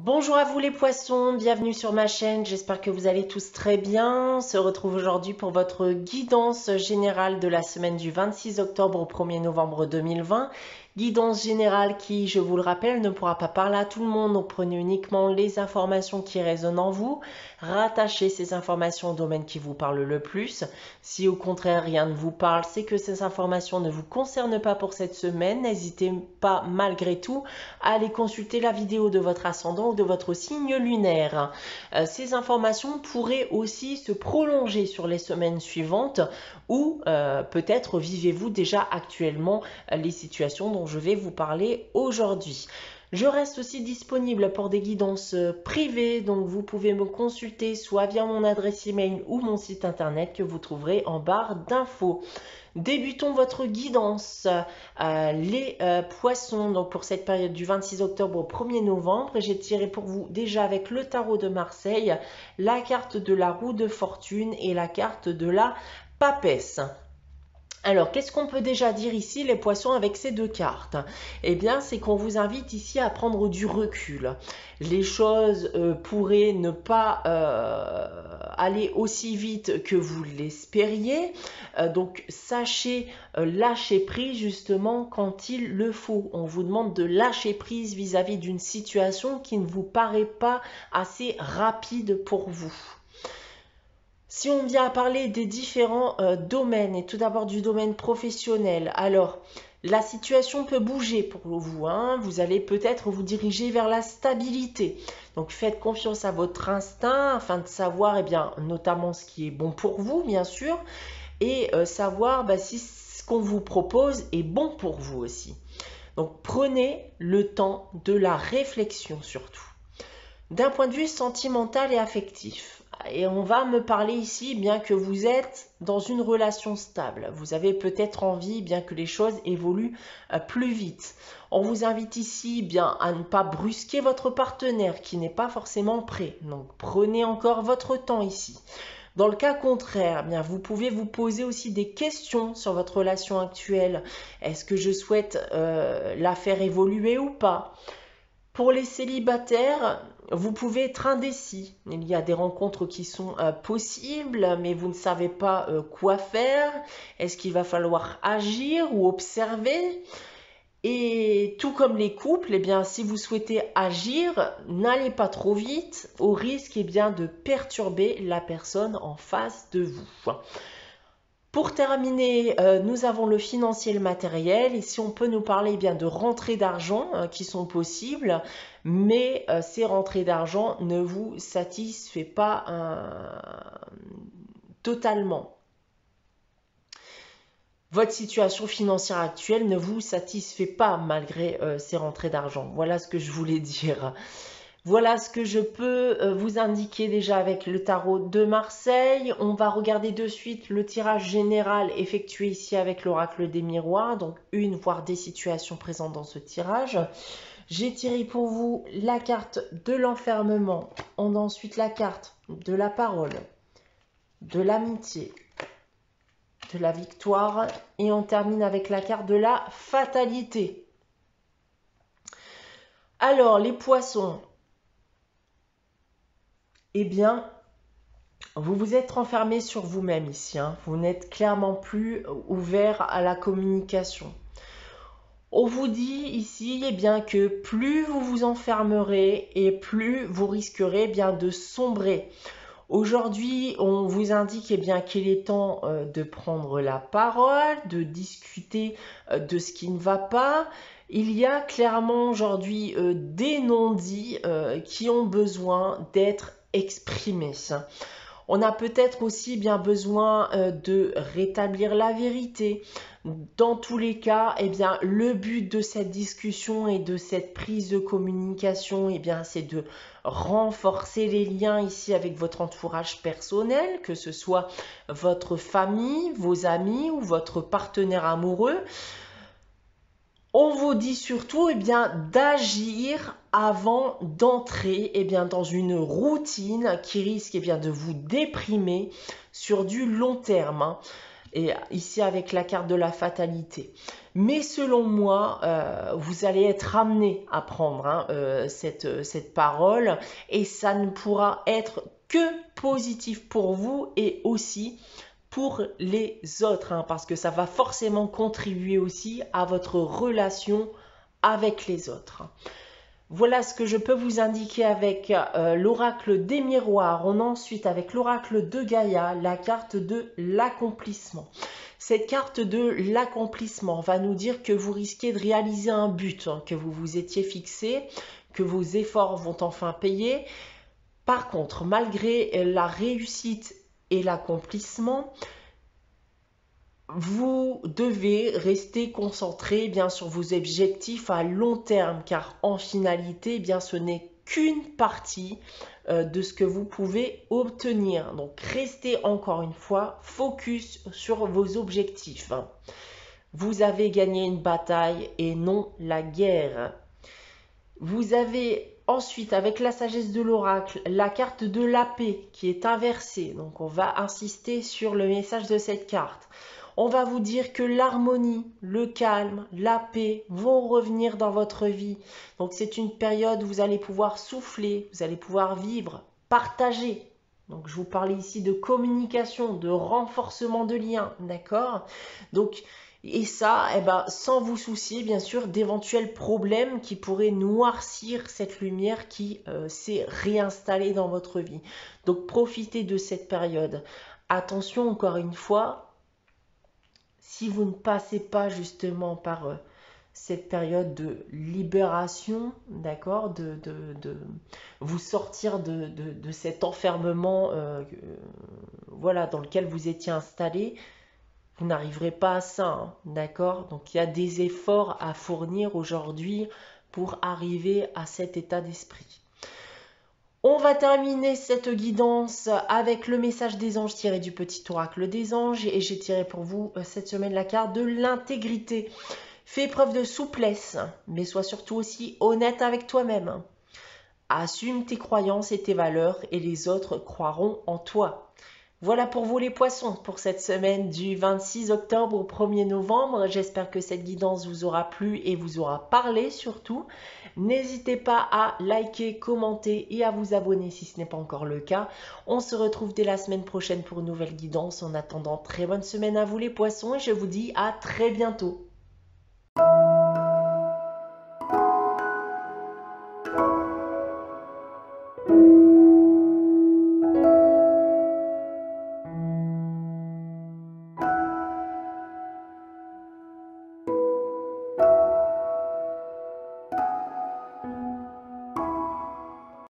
Bonjour à vous les poissons, bienvenue sur ma chaîne, j'espère que vous allez tous très bien. On se retrouve aujourd'hui pour votre guidance générale de la semaine du 26 octobre au 1er novembre 2020. Guidance générale qui, je vous le rappelle, ne pourra pas parler à tout le monde, donc prenez uniquement les informations qui résonnent en vous, rattachez ces informations au domaine qui vous parle le plus. Si au contraire rien ne vous parle, c'est que ces informations ne vous concernent pas pour cette semaine, n'hésitez pas malgré tout à aller consulter la vidéo de votre ascendant ou de votre signe lunaire. Ces informations pourraient aussi se prolonger sur les semaines suivantes ou peut-être vivez-vous déjà actuellement les situations dont je vais vous parler aujourd'hui. Je reste aussi disponible pour des guidances privées, donc vous pouvez me consulter soit via mon adresse email ou mon site internet que vous trouverez en barre d'infos. Débutons votre guidance, les poissons, donc pour cette période du 26 octobre au 1er novembre. J'ai tiré pour vous déjà avec le tarot de Marseille, la carte de la roue de fortune et la carte de la papesse. Alors, qu'est-ce qu'on peut déjà dire ici, les poissons, avec ces deux cartes? Eh bien, c'est qu'on vous invite ici à prendre du recul. Les choses pourraient ne pas aller aussi vite que vous l'espériez. Donc, sachez lâcher prise justement quand il le faut. On vous demande de lâcher prise vis-à-vis d'une situation qui ne vous paraît pas assez rapide pour vous. Si on vient à parler des différents domaines, et tout d'abord du domaine professionnel, alors la situation peut bouger pour vous. Vous allez peut-être vous diriger vers la stabilité. Donc faites confiance à votre instinct afin de savoir notamment ce qui est bon pour vous, bien sûr, et savoir si ce qu'on vous propose est bon pour vous aussi. Donc prenez le temps de la réflexion surtout. D'un point de vue sentimental et affectif, et on va me parler ici bien que vous êtes dans une relation stable. Vous avez peut-être envie bien que les choses évoluent plus vite. On vous invite ici bien à ne pas brusquer votre partenaire qui n'est pas forcément prêt. Donc prenez encore votre temps ici. Dans le cas contraire, bien, vous pouvez vous poser aussi des questions sur votre relation actuelle. Est-ce que je souhaite la faire évoluer ou pas? Pour les célibataires, vous pouvez être indécis. Il y a des rencontres qui sont possibles, mais vous ne savez pas quoi faire. Est-ce qu'il va falloir agir ou observer? Et tout comme les couples, si vous souhaitez agir, n'allez pas trop vite au risque de perturber la personne en face de vous. Pour terminer, nous avons le financier et le matériel. Ici, on peut nous parler de rentrées d'argent qui sont possibles, mais ces rentrées d'argent ne vous satisfait pas totalement. Votre situation financière actuelle ne vous satisfait pas malgré ces rentrées d'argent. Voilà ce que je voulais dire. Voilà ce que je peux vous indiquer déjà avec le tarot de Marseille. On va regarder de suite le tirage général effectué ici avec l'oracle des miroirs. Donc une voire des situations présentes dans ce tirage. J'ai tiré pour vous la carte de l'enfermement. On a ensuite la carte de la parole, de l'amitié, de la victoire. Et on termine avec la carte de la fatalité. Alors les poissons. Eh bien, vous vous êtes renfermé sur vous-même ici. Vous n'êtes clairement plus ouvert à la communication. On vous dit ici que plus vous vous enfermerez et plus vous risquerez de sombrer. Aujourd'hui, on vous indique qu'il est temps de prendre la parole, de discuter de ce qui ne va pas. Il y a clairement aujourd'hui des non-dits qui ont besoin d'être exprimés. On a peut-être aussi besoin de rétablir la vérité. Dans tous les cas, le but de cette discussion et de cette prise de communication, c'est de renforcer les liens ici avec votre entourage personnel, que ce soit votre famille, vos amis ou votre partenaire amoureux. On vous dit surtout d'agir avant d'entrer dans une routine qui risque de vous déprimer sur du long terme. et ici avec la carte de la fatalité. Mais selon moi, vous allez être amené à prendre cette parole et ça ne pourra être que positif pour vous et aussi pour les autres, parce que ça va forcément contribuer aussi à votre relation avec les autres. Voilà ce que je peux vous indiquer avec l'oracle des miroirs. On a ensuite avec l'oracle de Gaïa, la carte de l'accomplissement. Cette carte de l'accomplissement va nous dire que vous risquez de réaliser un but que vous vous étiez fixé, que vos efforts vont enfin payer. Par contre, malgré la réussite et l'accomplissement, vous devez rester concentré bien sur vos objectifs à long terme, car en finalité, bien ce n'est qu'une partie de ce que vous pouvez obtenir. Donc restez encore une fois focus sur vos objectifs. Vous avez gagné une bataille et non la guerre. Vous avez ensuite, avec la sagesse de l'oracle, la carte de la paix qui est inversée. Donc on va insister sur le message de cette carte. On va vous dire que l'harmonie, le calme, la paix vont revenir dans votre vie. Donc c'est une période où vous allez pouvoir souffler, vous allez pouvoir vivre, partager. Donc je vous parlais ici de communication, de renforcement de liens, d'accord? Donc, et ça, sans vous soucier bien sûr d'éventuels problèmes qui pourraient noircir cette lumière qui s'est réinstallée dans votre vie. Donc profitez de cette période. Attention encore une fois, si vous ne passez pas justement par cette période de libération, d'accord, de vous sortir de cet enfermement voilà, dans lequel vous étiez installé, vous n'arriverez pas à ça, d'accord? Donc il y a des efforts à fournir aujourd'hui pour arriver à cet état d'esprit. On va terminer cette guidance avec le message des anges tiré du petit oracle des anges et j'ai tiré pour vous cette semaine la carte de l'intégrité. Fais preuve de souplesse, mais sois surtout aussi honnête avec toi-même. Assume tes croyances et tes valeurs et les autres croiront en toi. Voilà pour vous les poissons pour cette semaine du 26 octobre au 1er novembre. J'espère que cette guidance vous aura plu et vous aura parlé surtout. N'hésitez pas à liker, commenter et à vous abonner si ce n'est pas encore le cas. On se retrouve dès la semaine prochaine pour une nouvelle guidance. En attendant, très bonne semaine à vous les poissons et je vous dis à très bientôt.